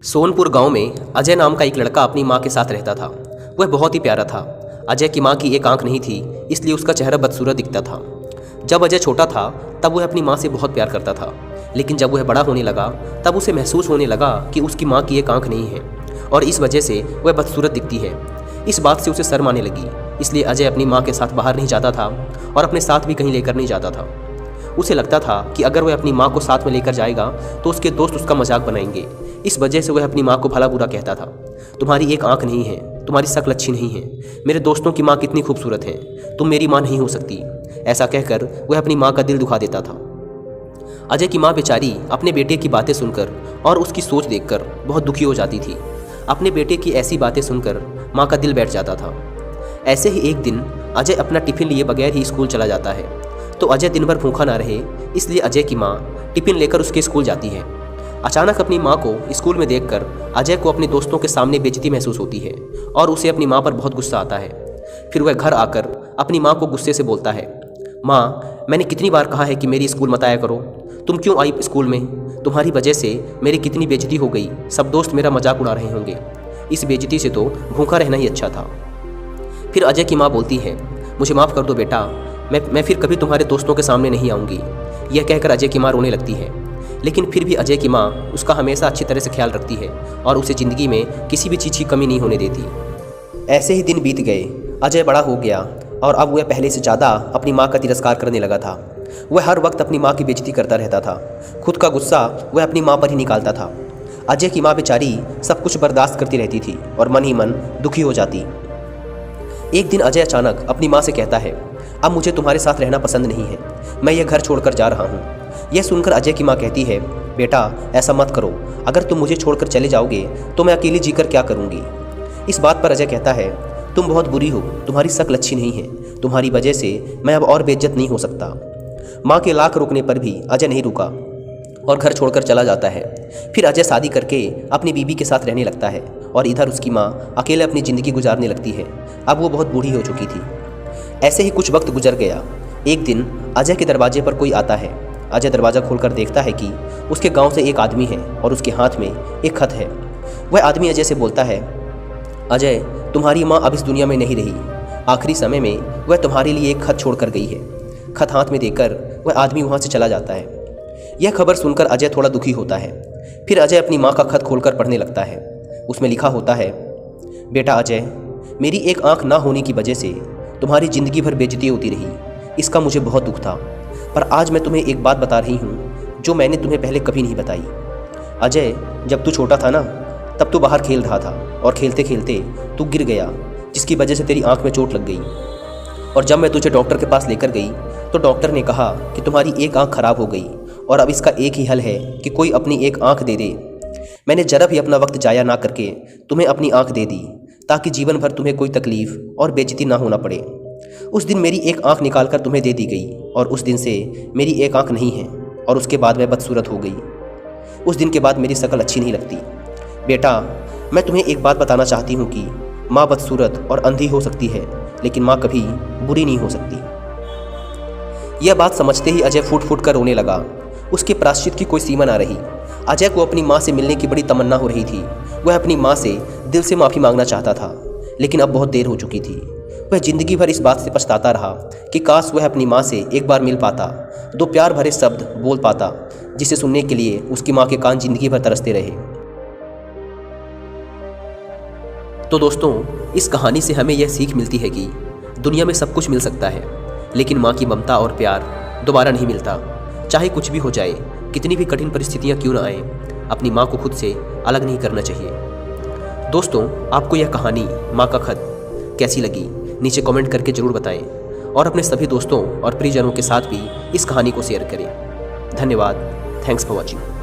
सोनपुर गांव में अजय नाम का एक लड़का अपनी मां के साथ रहता था। वह बहुत ही प्यारा था। अजय की मां की एक आंख नहीं थी, इसलिए उसका चेहरा बदसूरत दिखता था। जब अजय छोटा था तब वह अपनी मां से बहुत प्यार करता था, लेकिन जब वह बड़ा होने लगा तब उसे महसूस होने लगा कि उसकी मां की एक आंख नहीं है और इस वजह से वह बदसूरत दिखती है। इस बात से उसे शर्म आने लगी, इसलिए अजय अपनी मां के साथ बाहर नहीं जाता था और अपने साथ भी कहीं लेकर नहीं जाता था। उसे लगता था कि अगर वह अपनी मां को साथ में लेकर जाएगा तो उसके दोस्त उसका मजाक बनाएंगे। इस वजह से वह अपनी मां को भला बुरा कहता था। तुम्हारी एक आंख नहीं है, तुम्हारी शक्ल अच्छी नहीं है, मेरे दोस्तों की मां कितनी खूबसूरत है, तुम मेरी मां नहीं हो सकती। ऐसा कहकर वह अपनी मां का दिल दुखा देता था। अजय की मां बेचारी अपने बेटे की बातें सुनकर और उसकी सोच देखकर बहुत दुखी हो जाती थी। अपने बेटे की ऐसी बातें सुनकर मां का दिल बैठ जाता था। ऐसे ही एक दिन अजय अपना टिफिन लिए बगैर ही स्कूल चला जाता है। तो अजय दिन भर भूखा ना रहे, इसलिए अजय की मां टिफिन लेकर उसके स्कूल जाती है। अचानक अपनी मां को स्कूल में देखकर अजय को अपने दोस्तों के सामने बेइज्जती महसूस होती है और उसे अपनी मां पर बहुत गुस्सा आता है। फिर वह घर आकर अपनी मां को गुस्से से बोलता है, माँ, मैंने कितनी बार कहा है कि मेरी स्कूल मत आया करो, तुम क्यों आई स्कूल में? तुम्हारी वजह से मेरी कितनी बेइज्जती हो गई, सब दोस्त मेरा मजाक उड़ा रहे होंगे। इस बेइज्जती से तो भूखा रहना ही अच्छा था। फिर अजय की माँ बोलती है, मुझे माफ़ कर दो बेटा, मैं फिर कभी तुम्हारे दोस्तों के सामने नहीं आऊँगी। यह कहकर अजय की माँ रोने लगती है, लेकिन फिर भी अजय की माँ उसका हमेशा अच्छी तरह से ख्याल रखती है और उसे ज़िंदगी में किसी भी चीज़ की कमी नहीं होने देती। ऐसे ही दिन बीत गए। अजय बड़ा हो गया और अब वह पहले से ज़्यादा अपनी माँ का तिरस्कार करने लगा था। वह हर वक्त अपनी माँ की बेइज्जती करता रहता था। खुद का गुस्सा वह अपनी माँ पर ही निकालता था। अजय की माँ बेचारी सब कुछ बर्दाश्त करती रहती थी और मन ही मन दुखी हो जाती। एक दिन अजय अचानक अपनी माँ से कहता है, अब मुझे तुम्हारे साथ रहना पसंद नहीं है, मैं यह घर छोड़कर जा रहा हूँ। यह सुनकर अजय की माँ कहती है, बेटा ऐसा मत करो, अगर तुम मुझे छोड़कर चले जाओगे तो मैं अकेली जीकर क्या करूँगी। इस बात पर अजय कहता है, तुम बहुत बुरी हो, तुम्हारी शक्ल अच्छी नहीं है, तुम्हारी वजह से मैं अब और बेइज्जत नहीं हो सकता। माँ के लाख रोकने पर भी अजय नहीं रुका और घर छोड़कर चला जाता है। फिर अजय शादी करके अपनी बीबी के साथ रहने लगता है और इधर उसकी माँ अकेले अपनी ज़िंदगी गुजारने लगती है। अब वो बहुत बूढ़ी हो चुकी थी। ऐसे ही कुछ वक्त गुजर गया। एक दिन अजय के दरवाजे पर कोई आता है। अजय दरवाज़ा खोलकर देखता है कि उसके गांव से एक आदमी है और उसके हाथ में एक खत है। वह आदमी अजय से बोलता है, अजय, तुम्हारी माँ अब इस दुनिया में नहीं रही, आखिरी समय में वह तुम्हारे लिए एक खत छोड़ कर गई है। खत हाथ में देकर वह आदमी वहाँ से चला जाता है। यह खबर सुनकर अजय थोड़ा दुखी होता है। फिर अजय अपनी माँ का खत खोलकर पढ़ने लगता है। उसमें लिखा होता है, बेटा अजय, मेरी एक आँख ना होने की वजह से तुम्हारी ज़िंदगी भर बेइज्जती होती रही, इसका मुझे बहुत दुख था, पर आज मैं तुम्हें एक बात बता रही हूँ जो मैंने तुम्हें पहले कभी नहीं बताई। अजय, जब तू छोटा था ना, तब तू बाहर खेल रहा था और खेलते खेलते तू गिर गया, जिसकी वजह से तेरी आँख में चोट लग गई। और जब मैं तुझे डॉक्टर के पास लेकर गई तो डॉक्टर ने कहा कि तुम्हारी एक आँख खराब हो गई और अब इसका एक ही हल है कि कोई अपनी एक आँख दे दे। मैंने जरा भी अपना वक्त जाया ना करके तुम्हें अपनी आँख दे दी, ताकि जीवन भर तुम्हें कोई तकलीफ और बेइज्जती ना होना पड़े। उस दिन मेरी एक आँख निकालकर तुम्हें दे दी गई और उस दिन से मेरी एक आँख नहीं है और उसके बाद मैं बदसूरत हो गई। उस दिन के बाद मेरी शक्ल अच्छी नहीं लगती। बेटा, मैं तुम्हें एक बात बताना चाहती हूँ कि माँ बदसूरत और अंधी हो सकती है, लेकिन माँ कभी बुरी नहीं हो सकती। यह बात समझते ही अजय फूट फूट कर रोने लगा। उसके प्रायश्चित की कोई सीमा ना रही। अजय को अपनी माँ से मिलने की बड़ी तमन्ना हो रही थी। वह अपनी माँ से दिल से माफ़ी मांगना चाहता था, लेकिन अब बहुत देर हो चुकी थी। वह ज़िंदगी भर इस बात से पछताता रहा कि काश वह अपनी माँ से एक बार मिल पाता, दो प्यार भरे शब्द बोल पाता, जिसे सुनने के लिए उसकी माँ के कान ज़िंदगी भर तरसते रहे। तो दोस्तों, इस कहानी से हमें यह सीख मिलती है कि दुनिया में सब कुछ मिल सकता है, लेकिन माँ की ममता और प्यार दोबारा नहीं मिलता। चाहे कुछ भी हो जाए, कितनी भी कठिन परिस्थितियाँ क्यों ना आए, अपनी माँ को खुद से अलग नहीं करना चाहिए। दोस्तों, आपको यह कहानी माँ का खत कैसी लगी, नीचे कमेंट करके ज़रूर बताएं और अपने सभी दोस्तों और प्रियजनों के साथ भी इस कहानी को शेयर करें। धन्यवाद। Thanks for watching.